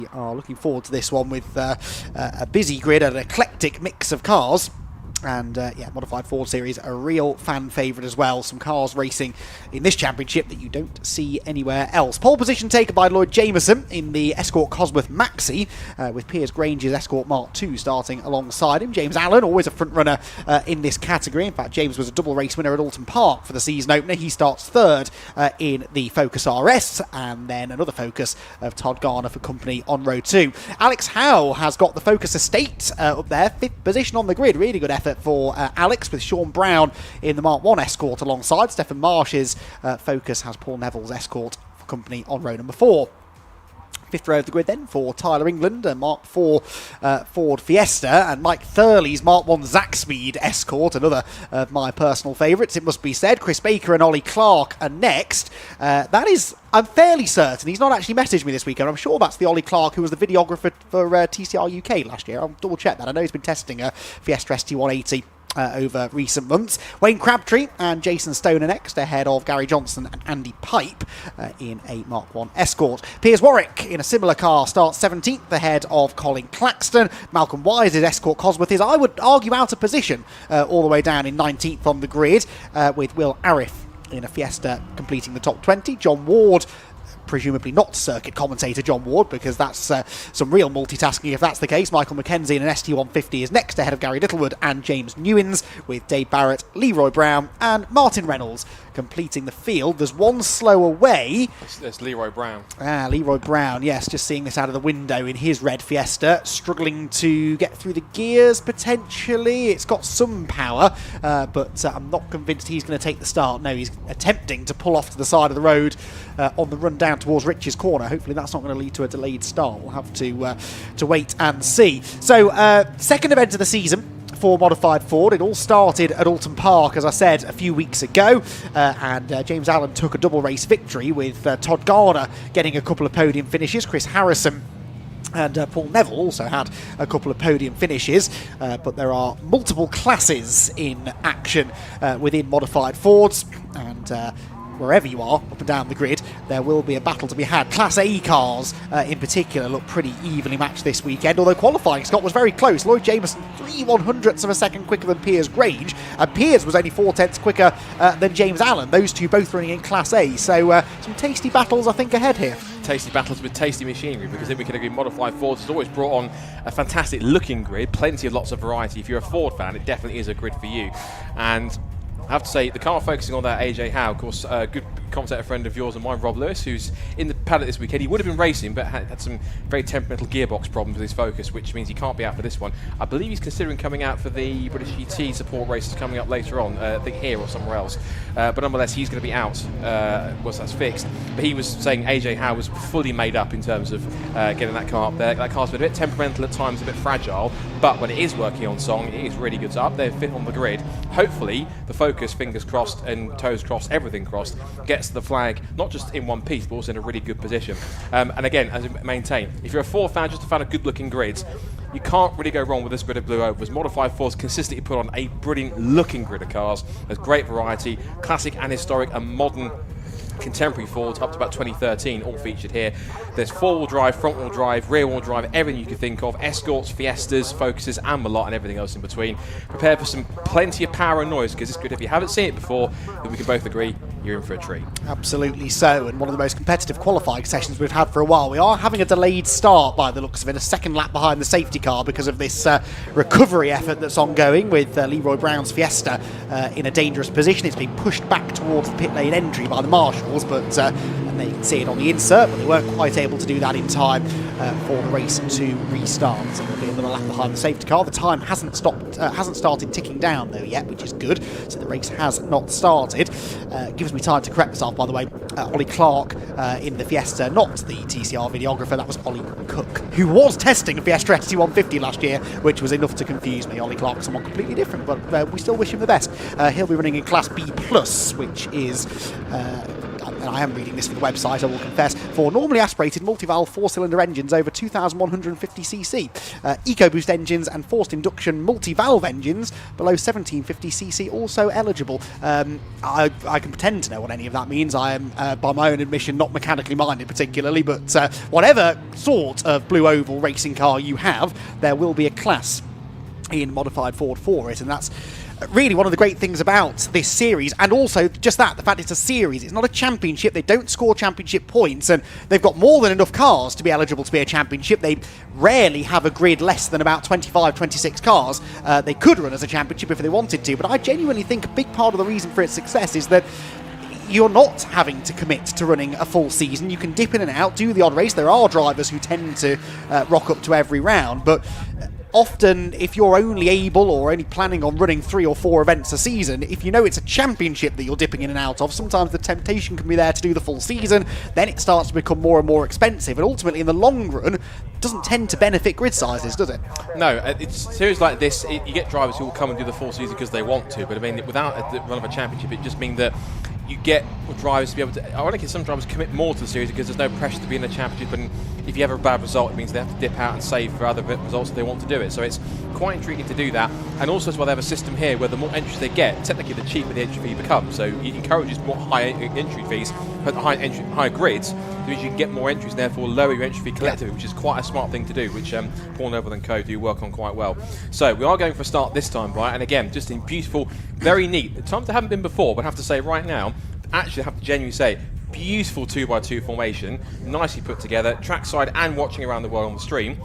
We are looking forward to this one with a busy grid, an eclectic mix of cars. And yeah, Modified Ford Series, a real fan favourite as well. Some cars racing in this championship that you don't see anywhere else. Pole position taken by Lloyd Jameson in the Escort Cosworth Maxi, with Piers Grange's Escort Mark II starting alongside him. James Allen, always a front runner in this category. In fact, James was a double race winner at Alton Park for the season opener. He starts third in the Focus RS, and then another Focus of Todd Garner for company on row 2. Alex Howe has got the Focus Estate up there, 5th position on the grid. Really good effort for Alex, with Sean Brown in the Mark 1 Escort alongside. Stephen Marsh's Focus has Paul Neville's Escort for company on row number 4. 5th row of the grid then for Tyler England, Mark 4 Ford Fiesta, and Mike Thurley's Mark 1 Zaxpeed Escort, another of my personal favourites, it must be said. Chris Baker and Ollie Clark are next. That is, I'm fairly certain, he's not actually messaged me this weekend, I'm sure that's the Ollie Clark who was the videographer for TCR UK last year. I'll double check that. I know he's been testing a Fiesta ST180 over recent months. Wayne Crabtree and Jason Stoner next, ahead of Gary Johnson and Andy Pipe in a Mark 1 Escort. Piers Warwick in a similar car starts 17th, ahead of Colin Claxton. Malcolm Wise's Escort Cosworth is, I would argue, out of position all the way down in 19th on the grid, with Will Arif in a Fiesta completing the top 20. John Ward, presumably not circuit commentator John Ward, because that's some real multitasking if that's the case. Michael McKenzie in an ST150 is next, ahead of Gary Littlewood and James Newins, with Dave Barrett, Leroy Brown and Martin Reynolds completing the field. There's one slow away. There's Leroy Brown. Leroy Brown, yes, just seeing this out of the window in his red Fiesta, struggling to get through the gears potentially. It's got some power, but I'm not convinced he's going to take the start. No, he's attempting to pull off to the side of the road on the run down towards Rich's corner. Hopefully that's not going to lead to a delayed start. We'll have to wait and see. So, second event of the season for Modified Ford. It all started at Alton Park, as I said, a few weeks ago, and James Allen took a double race victory, with Todd Garner getting a couple of podium finishes. Chris Harrison and Paul Neville also had a couple of podium finishes, but there are multiple classes in action within Modified Fords, and wherever you are up and down the grid, there will be a battle to be had. Class A cars in particular look pretty evenly matched this weekend, although qualifying, Scott, was very close. Lloyd Jameson 3/100ths of a second quicker than Piers Grange, and Piers was only 4/10ths quicker than James Allen. Those two both running in Class A, so some tasty battles I think ahead here. Tasty battles with tasty machinery, because then we can agree Modified Fords has always brought on a fantastic looking grid, plenty of lots of variety. If you're a Ford fan, it definitely is a grid for you. And I have to say, the car focusing on that AJ Howe, of course, a good commentator friend of yours and mine, Rob Lewis, who's in the paddock this weekend. He would have been racing, but had some very temperamental gearbox problems with his Focus, which means he can't be out for this one. I believe he's considering coming out for the British GT support races coming up later on, I think here or somewhere else. But nonetheless, he's going to be out once that's fixed. But he was saying AJ Howe was fully made up in terms of getting that car up there. That car's been a bit temperamental at times, a bit fragile, but when it is working on song, it is really good. So up there, fit on the grid. Hopefully, the Focus, fingers crossed and toes crossed, everything crossed, gets the flag not just in one piece, but also in a really good position. And again, as I maintain, if you're a Ford fan, just a fan of good-looking grids, you can't really go wrong with this grid of Blue Ovals. Modified Fords consistently put on a brilliant-looking grid of cars. There's great variety, classic and historic and modern contemporary Fords up to about 2013, all featured here. There's four-wheel drive, front-wheel drive, rear-wheel drive, everything you can think of. Escorts, Fiestas, Focuses, and Malott, and everything else in between. Prepare for some plenty of power and noise, because this grid, if you haven't seen it before, then we can both agree you're in for a treat. Absolutely so, and one of the most competitive qualifying sessions we've had for a while. We are having a delayed start by the looks of it, a second lap behind the safety car because of this recovery effort that's ongoing, with Leroy Brown's Fiesta in a dangerous position. It's been pushed back towards the pit lane entry by the marshals, but and they can see it on the insert, but they weren't quite able to do that in time for the race to restart. So there'll be another lap behind the safety car. The time hasn't started ticking down though yet, which is good. So the race has not started. Gives me time to correct myself, by the way. Ollie Clark in the Fiesta, not the TCR videographer, that was Ollie Cook, who was testing a Fiesta ST150 last year, which was enough to confuse me. Ollie Clark, someone completely different, but we still wish him the best. He'll be running in Class B+, which is and I am reading this for the website, I will confess, for normally aspirated multi-valve 4-cylinder engines over 2,150cc, EcoBoost engines and forced induction multi-valve engines below 1,750cc also eligible. I can pretend to know what any of that means. I am, by my own admission, not mechanically minded particularly, but whatever sort of blue oval racing car you have, there will be a class in modified Ford for it, and that's really one of the great things about this series, and also just that, the fact it's a series, it's not a championship, they don't score championship points, and they've got more than enough cars to be eligible to be a championship. They rarely have a grid less than about 25, 26 cars. They could run as a championship if they wanted to, but I genuinely think a big part of the reason for its success is that you're not having to commit to running a full season. You can dip in and out, do the odd race. There are drivers who tend to rock up to every round, but often, if you're only able or only planning on running 3 or 4 events a season, if you know it's a championship that you're dipping in and out of, sometimes the temptation can be there to do the full season. Then it starts to become more and more expensive, and ultimately in the long run doesn't tend to benefit grid sizes, does it? No, it's series like this, you get drivers who will come and do the full season because they want to, but I mean, without a run of a championship, it just means that you get drivers to be able to, ironically, some drivers commit more to the series because there's no pressure to be in the championship, and if you have a bad result, it means they have to dip out and save for other results if they want to do it. So it's quite intriguing to do that, and also as well, they have a system here where the more entries they get, technically the cheaper the entry fee becomes. So it encourages more higher entry fees, higher grids, which you can get more entries, and therefore lower your entry fee collectively, which is quite a smart thing to do, which Paul Neville and co do work on quite well. So we are going for a start this time, right? And again, just in beautiful, very neat. The times there haven't been before, but I have to say right now, actually I have to genuinely say, beautiful 2x2 formation, nicely put together, trackside and watching around the world on the stream.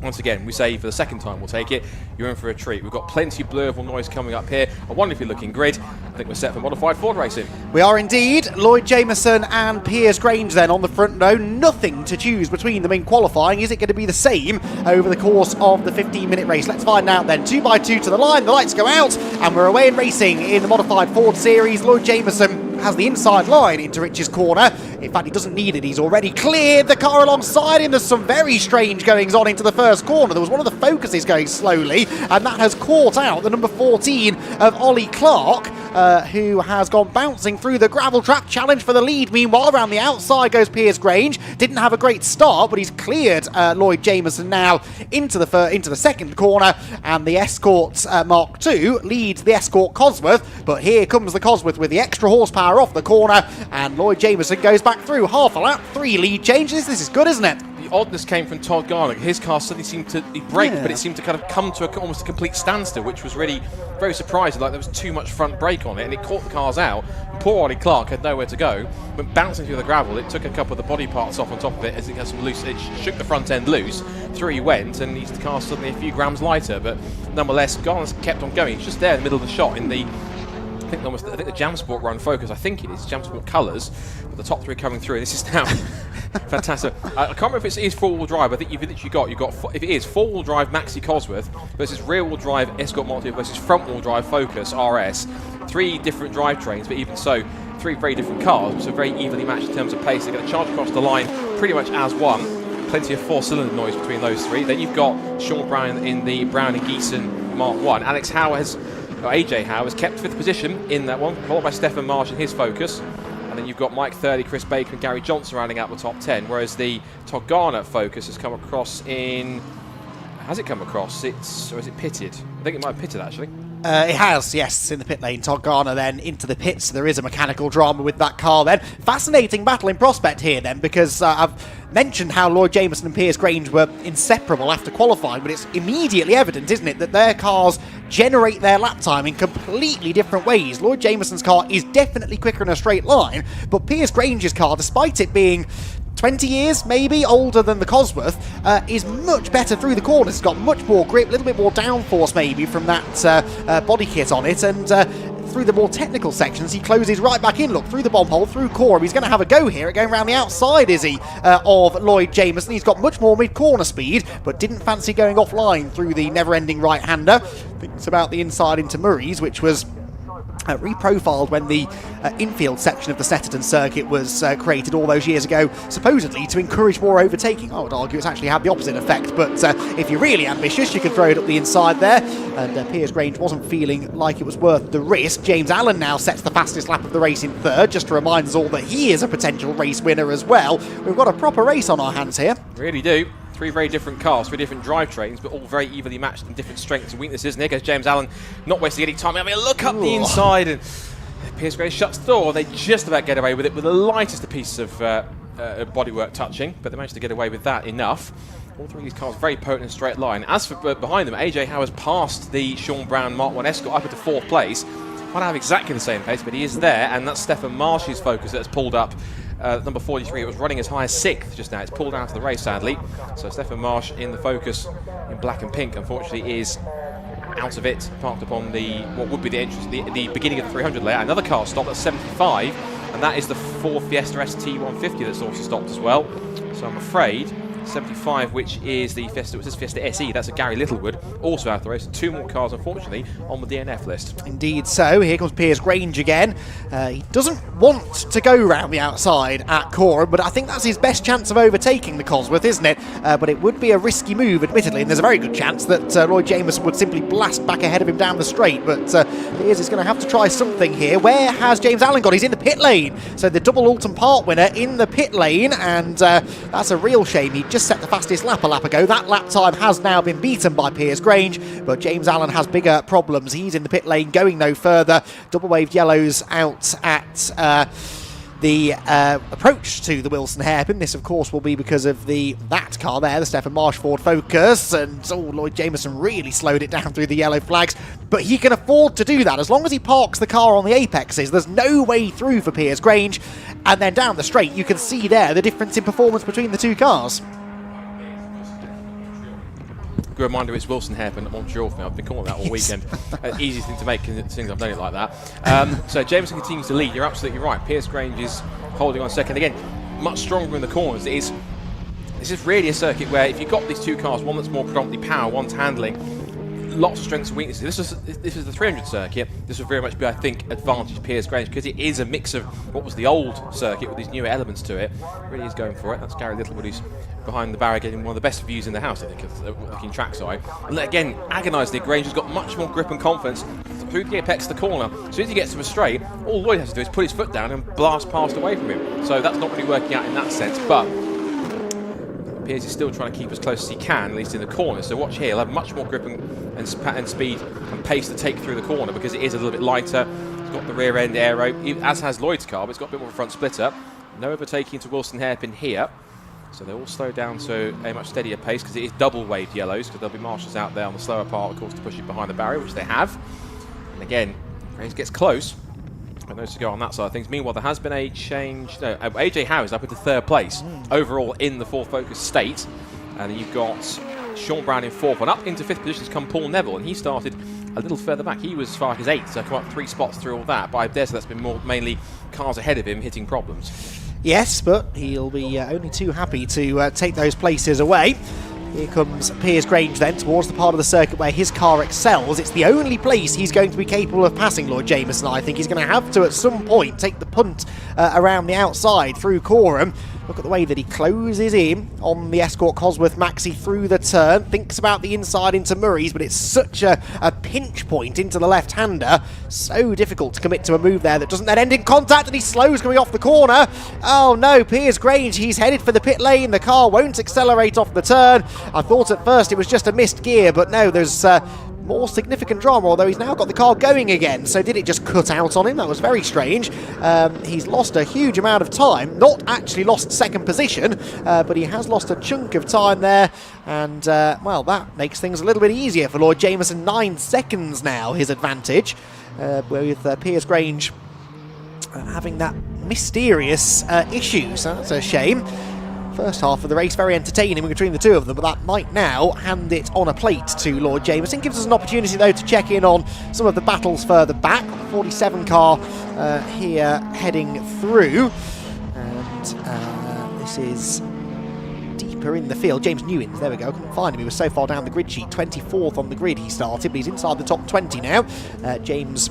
Once again, we say for the second time we'll take it, you're in for a treat. We've got plenty of blue oval noise coming up here, a wonderfully looking grid. I think we're set for modified Ford racing. We are indeed. Lloyd Jameson and Piers Grange then on the front row. Nothing to choose between them in qualifying. Is it going to be the same over the course of the 15-minute race? Let's find out then. 2x2 to the line, the lights go out, and we're away and racing in the modified Ford series. Lloyd Jameson has the inside line into Rich's corner. In fact, he doesn't need it. He's already cleared the car alongside him. There's some very strange goings on into the first corner. There was one of the focuses going slowly, and that has caught out the number 14 of Ollie Clark, who has gone bouncing through the gravel trap. Challenge for the lead. Meanwhile, around the outside goes Piers Grange. Didn't have a great start, but he's cleared Lloyd Jameson now into the second corner, and the Escort Mark II leads the Escort Cosworth. But here comes the Cosworth with the extra horsepower off the corner, and Lloyd Jameson goes back through half a lap, 3 lead changes. This is good, isn't it? The oddness came from Todd Garner. His car suddenly seemed to brake, but it seemed to kind of come to almost a complete standstill, which was really very surprising. Like there was too much front brake on it, and it caught the cars out. And poor Ollie Clark had nowhere to go, went bouncing through the gravel. It took a couple of the body parts off on top of it as it had some loose. It shook the front end loose. Through he went, and his car suddenly a few grams lighter. But nonetheless, Garner's kept on going. He's just there in the middle of the shot in the. I think the Jam Sport run Focus, I think it is, Jam Sport colours, with the top 3 coming through. This is now fantastic. I can't remember if it is 4-wheel drive. I think you've literally got, if it is 4-wheel drive Maxi Cosworth versus rear-wheel drive Escort Multi versus front-wheel drive Focus RS. 3 different drivetrains, but even so, 3 very different cars, so very evenly matched in terms of pace. They're going to charge across the line pretty much as one. Plenty of 4-cylinder noise between those 3. Then you've got Sean Brown in the Brown and Geeson Mark 1. Alex Howe AJ Howe has kept 5th position in that one, followed by Stefan Marsh in his Focus. And then you've got Mike 30, Chris Baker and Gary Johnson rounding out the top 10, whereas the Todd Garner Focus has come across in... Has it come across? Or is it pitted? I think it might have pitted, actually. It has, yes, in the pit lane. Todd Garner then into the pits. There is a mechanical drama with that car then. Fascinating battle in prospect here then, because I've mentioned how Lloyd Jameson and Piers Grange were inseparable after qualifying, but it's immediately evident, isn't it, that their cars generate their lap time in completely different ways. Lloyd Jameson's car is definitely quicker in a straight line, but Piers Grange's car, despite it being 20 years, maybe, older than the Cosworth, is much better through the corners. It's got much more grip, a little bit more downforce maybe from that body kit on it, and through the more technical sections, he closes right back in. Look, through the bomb hole, through Coram. He's going to have a go here at going around the outside, is he, of Lloyd Jameson. He's got much more mid-corner speed, but didn't fancy going offline through the never-ending right-hander. Thinks about the inside into Murray's, which was reprofiled when the infield section of the Snetterton circuit was created all those years ago, supposedly to encourage more overtaking. I would argue it's actually had the opposite effect, but if you're really ambitious, you can throw it up the inside there. And Piers Grange wasn't feeling like it was worth the risk. James Allen now sets the fastest lap of the race in third, just to remind us all that he is a potential race winner as well. We've got a proper race on our hands here. Really do. Three very different cars, three different drivetrains, but all very evenly matched in different strengths and weaknesses. And here goes James Allen, not wasting any time, having a look up the inside, and Piers Grange shuts the door. They just about get away with it with the lightest piece of bodywork touching, but they managed to get away with that enough. All three of these cars very potent in straight line. As for behind them, AJ Howe has passed the Sean Brown Mark 1 Escort up into 4th place. Might not have exactly the same pace, but he is there, and that's Stefan Marsh's Focus that's pulled up. Number 43, it was running as high as 6th just now. It's pulled out of the race, sadly. So Stefan Marsh in the Focus in black and pink, unfortunately, is out of it, parked upon the what would be the entrance, the beginning of the 300 layout. Another car stopped at 75, and that is the Ford Fiesta ST150 that's also stopped as well. So I'm afraid 75, which is the Fiesta, which is Fiesta SE, that's a Gary Littlewood, also out of the race. 2 more cars, unfortunately, on the DNF list. Indeed so. Here comes Piers Grange again. He doesn't want to go round the outside at Coram, but I think that's his best chance of overtaking the Cosworth, isn't it? But it would be a risky move, admittedly, and there's a very good chance that Lloyd Jameson would simply blast back ahead of him down the straight, but Piers is going to have to try something here. Where has James Allen gone? He's in the pit lane. So the double Alton Park winner in the pit lane, and that's a real shame. He just set the fastest lap a lap ago. That lap time has now been beaten by Piers Grange, but James Allen has bigger problems. He's in the pit lane, going no further. Double waved yellows out at the approach to the Wilson hairpin. This, of course, will be because of that car there, the Stefan Marsh Ford Focus, and Lloyd Jameson really slowed it down through the yellow flags, but he can afford to do that as long as he parks the car on the apexes. There's no way through for Piers Grange, and then down the straight you can see there the difference in performance between the two cars. Good reminder, it's Wilson hairpin at Montreal for me. I've been calling that all weekend. Easiest thing to make, since I've done it like that. So Jameson continues to lead. You're absolutely right. Piers Grange is holding on second. Again, much stronger in the corners. This is really a circuit where if you've got these two cars, one that's more predominantly power, one's handling, lots of strengths and weaknesses. This is the 300 circuit. This would very much be, I think, advantage Piers Grange, because it is a mix of what was the old circuit with these newer elements to it. Really is going for it. That's Gary Littlewood, who's behind the barrier, getting one of the best views in the house, I think, looking trackside. And again, agonisingly, Grange has got much more grip and confidence through the apex of the corner. As soon as he gets to a straight, all Lloyd has to do is put his foot down and blast past away from him. So that's not really working out in that sense, but Piers is still trying to keep as close as he can, at least in the corner. So watch here, he'll have much more grip and speed and pace to take through the corner, because it is a little bit lighter. It's got the rear end aero, as has Lloyd's car, but it's got a bit more of a front splitter. No overtaking to Wilson hairpin here. So they all slow down to a much steadier pace, because it is double waved yellows, because there'll be marshals out there on the slower part, of course, to push it behind the barrier, which they have. And again, Grange gets close, but those to go on that side of things. Meanwhile, there has been a change. No, AJ Howe is up into 3rd place overall in the Ford Focus state. And then you've got Sean Brown in 4th, and up into 5th position has come Paul Neville, and he started a little further back. He was as far as 8th, so come up 3 spots through all that. But I dare say that's been mainly cars ahead of him hitting problems. Yes, but he'll be only too happy to take those places away. Here comes Piers Grange then towards the part of the circuit where his car excels. It's the only place he's going to be capable of passing Lloyd Jameson. I think he's going to have to at some point take the punt around the outside through Coram. Look at the way that he closes in on the Escort Cosworth Maxi through the turn. Thinks about the inside into Murray's, but it's such a pinch point into the left-hander. So difficult to commit to a move there that doesn't then end in contact, and he slows coming off the corner. Oh no, Piers Grange, he's headed for the pit lane. The car won't accelerate off the turn. I thought at first it was just a missed gear, but no, there's more significant drama, although he's now got the car going again. So did it just cut out on him? That was very strange. He's lost a huge amount of time, not actually lost 2nd position, but he has lost a chunk of time there, and well, that makes things a little bit easier for Lloyd Jameson. 9 seconds now, his advantage, with Piers Grange having that mysterious issue, so that's a shame. First half of the race very entertaining between the two of them, but that might now hand it on a plate to Lloyd Jameson. Gives us an opportunity though to check in on some of the battles further back. 47 car here heading through, and this is deeper in the field. James Newins, there we go, couldn't find him, he was so far down the grid sheet. 24th on the grid he started, but he's inside the top 20 now. James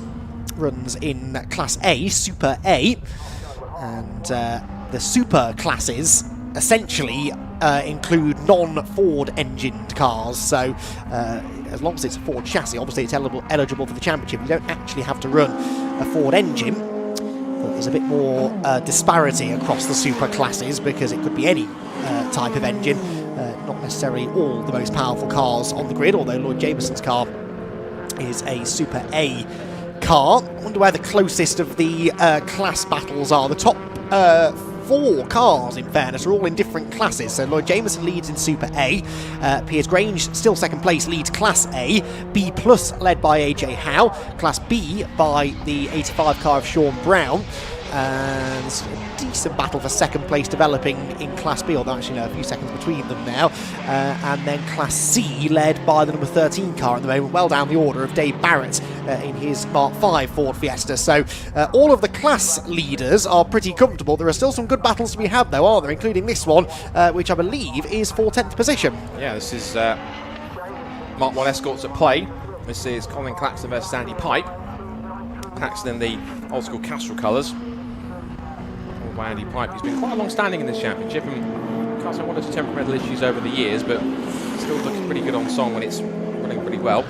runs in Class A, Super A, and the Super classes essentially include non-Ford engined cars, so as long as it's a Ford chassis, obviously it's eligible for the championship. You don't actually have to run a Ford engine, but there's a bit more disparity across the Super classes because it could be any type of engine, not necessarily all the most powerful cars on the grid, although Lloyd Jameson's car is a Super A car. I wonder where the closest of the class battles are. The top 4 cars, in fairness, are all in different classes. So Lloyd Jameson leads in Super A. Piers Grange, still second place, leads Class A. B plus led by AJ Howe. Class B by the 85 car of Sean Brown. And a decent battle for second place developing in Class B, although actually a few seconds between them now. And then Class C led by the number 13 car at the moment, well down the order of Dave Barrett in his Mark V Ford Fiesta. So all of the class leaders are pretty comfortable. There are still some good battles to be had though, aren't there, including this one, which I believe is for 10th position. Yeah, this is Mark 1 Escorts at play. This is Colin Claxton versus Andy Pipe. Claxton in the old school Castrol colours. By Andy Pipe. He's been quite long-standing in this championship, and can't say one of his temperamental issues over the years, but still looks pretty good on song when it's running pretty well.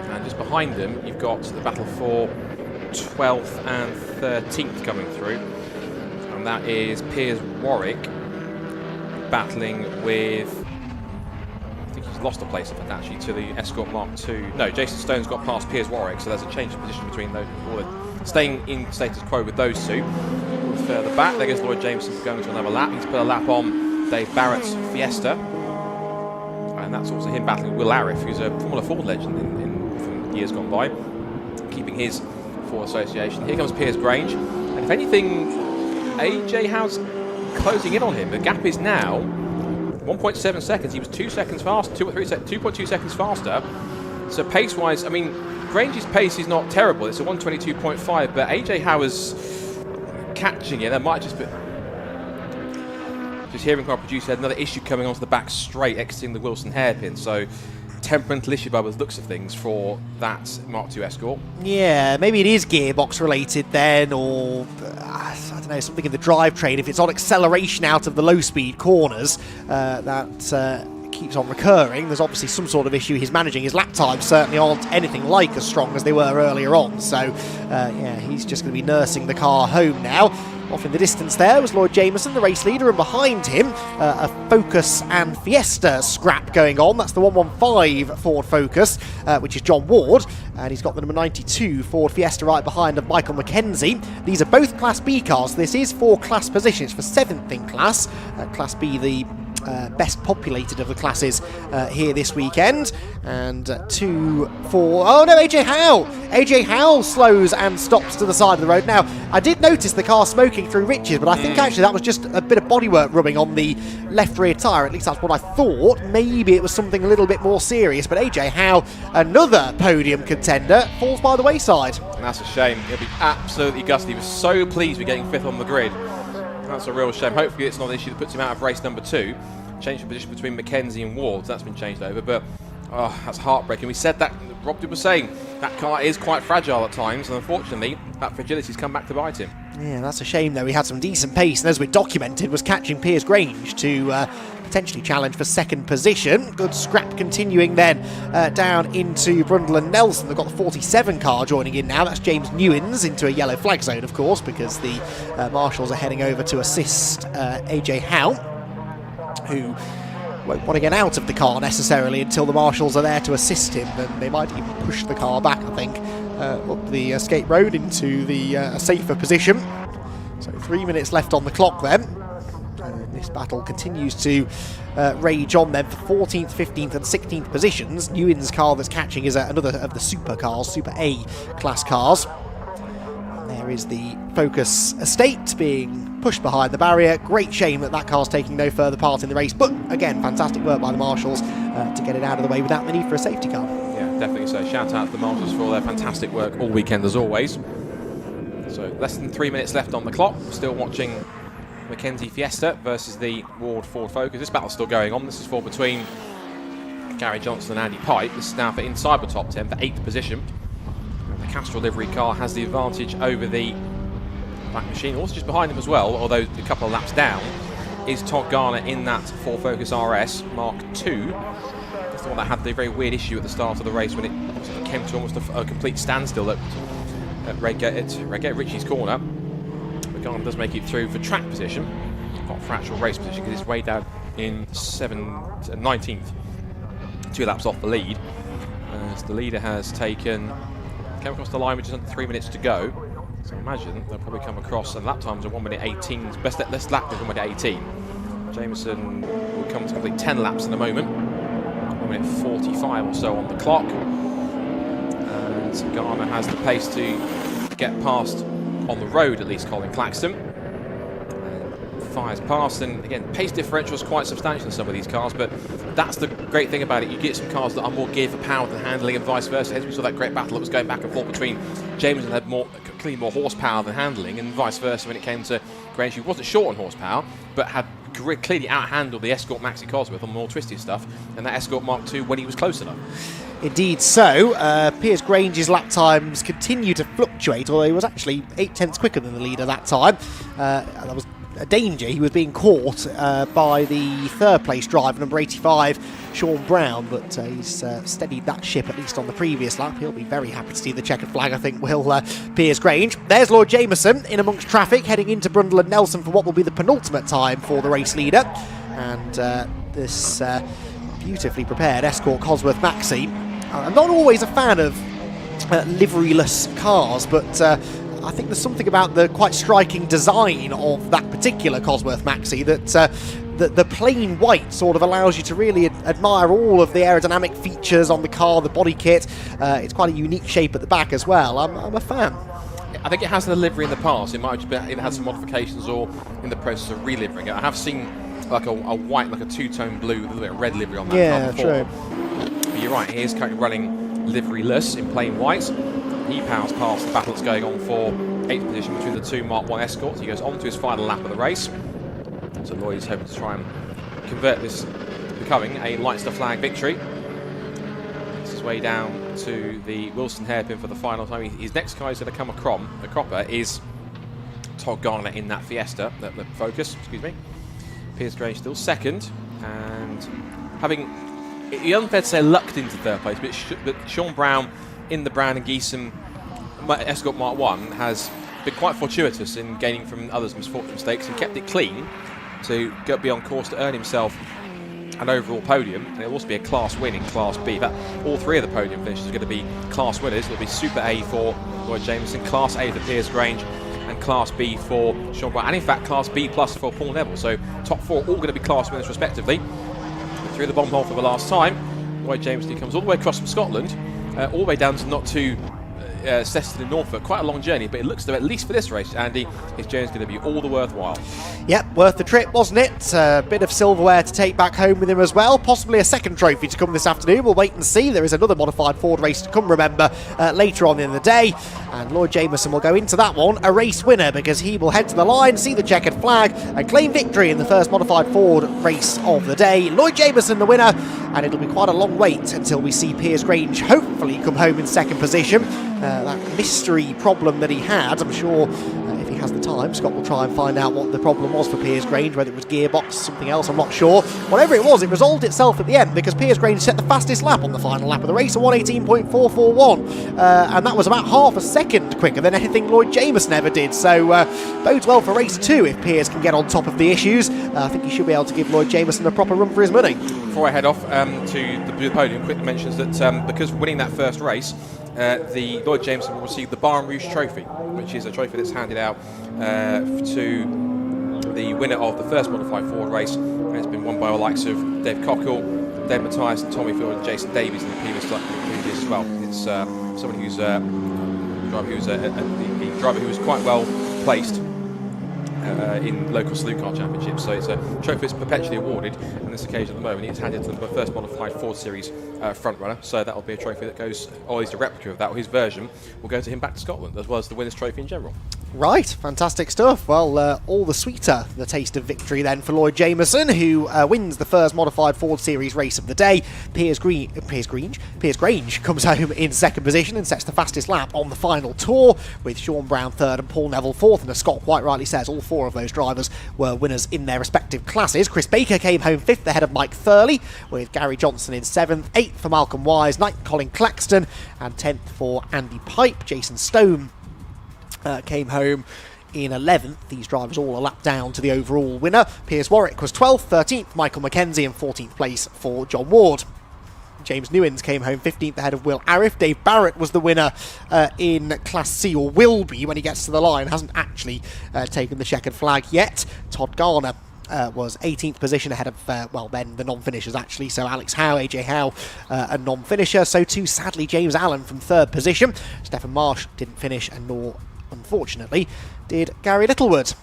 And just behind them, you've got the battle for 12th and 13th coming through, and that is Piers Warwick battling with, I think he's lost a place, I think, actually, to the Escort Mark II. No, Jason Stone's got past Piers Warwick, so there's a change of position between those. Staying in status quo with those two. Further back, there goes Lloyd Jameson going to another lap. He's put a lap on Dave Barrett's Fiesta. And that's also him battling Will Arif, who's a Formula Ford legend from years gone by, keeping his Ford association. Here comes Piers Grange. And if anything, AJ Howe's closing in on him. The gap is now 1.7 seconds. He was 2 seconds faster, 2.2 seconds faster. So pace-wise, I mean, Grange's pace is not terrible. It's a 122.5, but AJ Howe's catching it. That might just be... Just hearing from our producer, had another issue coming onto the back straight, exiting the Wilson hairpin. So temperamental issue by the looks of things for that Mark II Escort. Yeah, maybe it is gearbox related then, or I don't know, something in the drivetrain. If it's on acceleration out of the low-speed corners, that keeps on recurring. There's obviously some sort of issue he's managing. His lap times certainly aren't anything like as strong as they were earlier on, so yeah, he's just going to be nursing the car home now. Off in the distance there was Lloyd Jameson, the race leader, and behind him a Focus and Fiesta scrap going on. That's the 115 Ford Focus, which is John Ward, and he's got the number 92 Ford Fiesta right behind of Michael McKenzie. These are both Class B cars. This is for class positions, for 7th in class. Class B, the best populated of the classes here this weekend. And 2, 4... Oh no, AJ Howe! AJ Howe slows and stops to the side of the road. Now, I did notice the car smoking through Riches, but I think actually that was just a bit of bodywork rubbing on the left rear tyre. At least that's what I thought. Maybe it was something a little bit more serious. But AJ Howe, another podium contender, falls by the wayside. And that's a shame. He'll be absolutely gusty. He was so pleased with getting 5th on the grid. That's a real shame. Hopefully it's not an issue that puts him out of race number 2. Change of position between McKenzie and Ward. That's been changed over, but that's heartbreaking. We said that, Rob was saying, that car is quite fragile at times, and unfortunately, that fragility's come back to bite him. Yeah, that's a shame, though. He had some decent pace, and as we documented, was catching Piers Grange to potentially challenge for 2nd position. Good scrap continuing then down into Brundle and Nelson. They've got the 47 car joining in now. That's James Newins into a yellow flag zone, of course, because the marshals are heading over to assist AJ Howe, who won't want to get out of the car necessarily until the marshals are there to assist him, and they might even push the car back, I think, up the escape road into the safer position. So 3 minutes left on the clock then. This battle continues to rage on then for 14th, 15th and 16th positions. Newin's car that's catching is another of the super cars, Super A class cars. And there is the Focus Estate being pushed behind the barrier. Great shame that that car's taking no further part in the race, but again, fantastic work by the marshals to get it out of the way without the need for a safety car. Yeah, definitely so. Shout out to the marshals for all their fantastic work all weekend as always. So less than 3 minutes left on the clock. Still watching McKenzie Fiesta versus the Ward Ford Focus. This battle's still going on. This is for between Gary Johnson and Andy Pipe. This is now for inside the top 10 for 8th position. Castrol livery car has the advantage over the back machine. Also just behind him as well, although a couple of laps down, is Todd Garner in that Ford Focus RS Mark II. That's the one that had the very weird issue at the start of the race when it came to almost a complete standstill at Redgate Ritchie's corner. But Garner does make it through for track position, not for actual race position, because it's way down in 19th, 2 laps off the lead. As the leader has came across the line with just under 3 minutes to go. So I imagine they'll probably come across, and lap times are 1 minute 18. Best lap is 1 minute 18. Jameson will come to complete 10 laps in a moment. 1 minute 45 or so on the clock. And Garner has the pace to get past, on the road at least, Colin Claxton. Fires past, and again, pace differential is quite substantial in some of these cars, but that's the great thing about it. You get some cars that are more geared for power than handling, and vice versa. Hence we saw that great battle that was going back and forth between Jameson, had clearly more horsepower than handling, and vice versa when it came to Grange, who wasn't short on horsepower, but had clearly out-handled the Escort Maxi Cosworth on more twisty stuff, and that Escort Mark II when he was close enough. Indeed so. Piers Grange's lap times continue to fluctuate, although he was actually 8 tenths quicker than the leader that time. That was a danger. He was being caught by the third place driver, number 85, Sean Brown, but he's steadied that ship at least on the previous lap. He'll be very happy to see the checkered flag, I think, will Piers Grange. There's Lloyd Jameson in amongst traffic, heading into Brundle and Nelson for what will be the penultimate time for the race leader. And this beautifully prepared Escort Cosworth Maxi. I'm not always a fan of liveryless cars, but I think there's something about the quite striking design of that particular Cosworth Maxi that the plain white sort of allows you to really admire all of the aerodynamic features on the car, the body kit. It's quite a unique shape at the back as well. I'm a fan. I think it has the livery in the past. It might have been, it had some modifications or in the process of relivering it. I have seen like a white, like a two-tone blue with a little bit of red livery on that car before. True. But you're right, he is currently running liveryless in plain white. He powers past the battle that's going on for 8th position between the two Mark I Escorts. He goes on to his final lap of the race. So Lloyd is hoping to try and convert this becoming a lights the flag victory. This is way down to the Wilson hairpin for the final time. His next guy who's going to come a cropper is Todd Garner in that Fiesta, the Focus, excuse me. Piers Grange still second, and having, it's unfair to say lucked into third place, but Sean Brown in the Brown and Geeson Escort Mark I has been quite fortuitous in gaining from others' mistakes and kept it clean to be on course to earn himself an overall podium. And it'll also be a class win in Class B. But all three of the podium finishes are going to be class winners. It'll be Super A for Lloyd Jameson, Class A for Piers Grange, and Class B for Sean Brown, and in fact Class B plus for Paul Neville. So top four all going to be class winners respectively. Through the bomb hole for the last time, Lloyd Jameson comes all the way across from Scotland, all the way down to not too Snetterton in Norfolk. Quite a long journey, but it looks to, at least for this race, Andy, his journey's going to be all the worthwhile. Yep, worth the trip, wasn't it? A bit of silverware to take back home with him as well. Possibly a second trophy to come this afternoon. We'll wait and see. There is another modified Ford race to come, remember, later on in the day. And Lloyd Jameson will go into that one a race winner, because he will head to the line, see the checkered flag, and claim victory in the first modified Ford race of the day. Lloyd Jameson the winner, and it'll be quite a long wait until we see Piers Grange hopefully come home in second position. That mystery problem that he had, I'm sure if he has the time, Scott will try and find out what the problem was for Piers Grange, whether it was gearbox, something else, I'm not sure. Whatever it was, it resolved itself at the end, because Piers Grange set the fastest lap on the final lap of the race, a 1:18.441, and that was about half a second quicker than anything Lloyd Jameson ever did. So bodes well for race 2 if Piers can get on top of the issues. I think he should be able to give Lloyd Jameson a proper run for his money. Before I head off to the podium, quick mentions that because winning that first race, the Lloyd Jameson will receive the Barn Rouge Trophy, which is a trophy that's handed out to the winner of the first modified Ford race, and it's been won by the likes of Dave Cockle, Dave Mathias, and Tommy Field and Jason Davies in the previous as well. It's someone who's a driver who was quite well placed in local saloon car championships, so it's a trophy that's perpetually awarded. On this occasion at the moment, it's handed to the first modified Ford Series front runner, so that'll be a trophy that goes, or at least a replica of that, or his version will go to him back to Scotland, as well as the winner's trophy in general. Right, fantastic stuff. Well, all the sweeter the taste of victory then for Lloyd Jameson, who wins the first Modified Ford Series race of the day. Piers Grange comes home in second position and sets the fastest lap on the final tour, with Sean Brown third and Paul Neville fourth. And as Scott quite rightly says, all four of those drivers were winners in their respective classes. Chris Baker came home fifth ahead of Mike Thurley, with Gary Johnson in seventh, eighth for Malcolm Wise, ninth Colin Claxton, and 10th for Andy Pipe. Jason Stone came home in 11th. These drivers all a lap down to the overall winner. Piers Warwick was 12th, 13th Michael Mackenzie, and 14th place for John Ward. James Newins came home 15th ahead of Will Arif. Dave Barrett was the winner in Class C, or will be when he gets to the line. Hasn't actually taken the checkered flag yet. Todd Garner was 18th position ahead of, then the non-finishers actually. So Alex Howe, AJ Howe, a non-finisher. So too, sadly, James Allen from third position. Stephen Marsh didn't finish, and nor, unfortunately, did Gary Littlewood.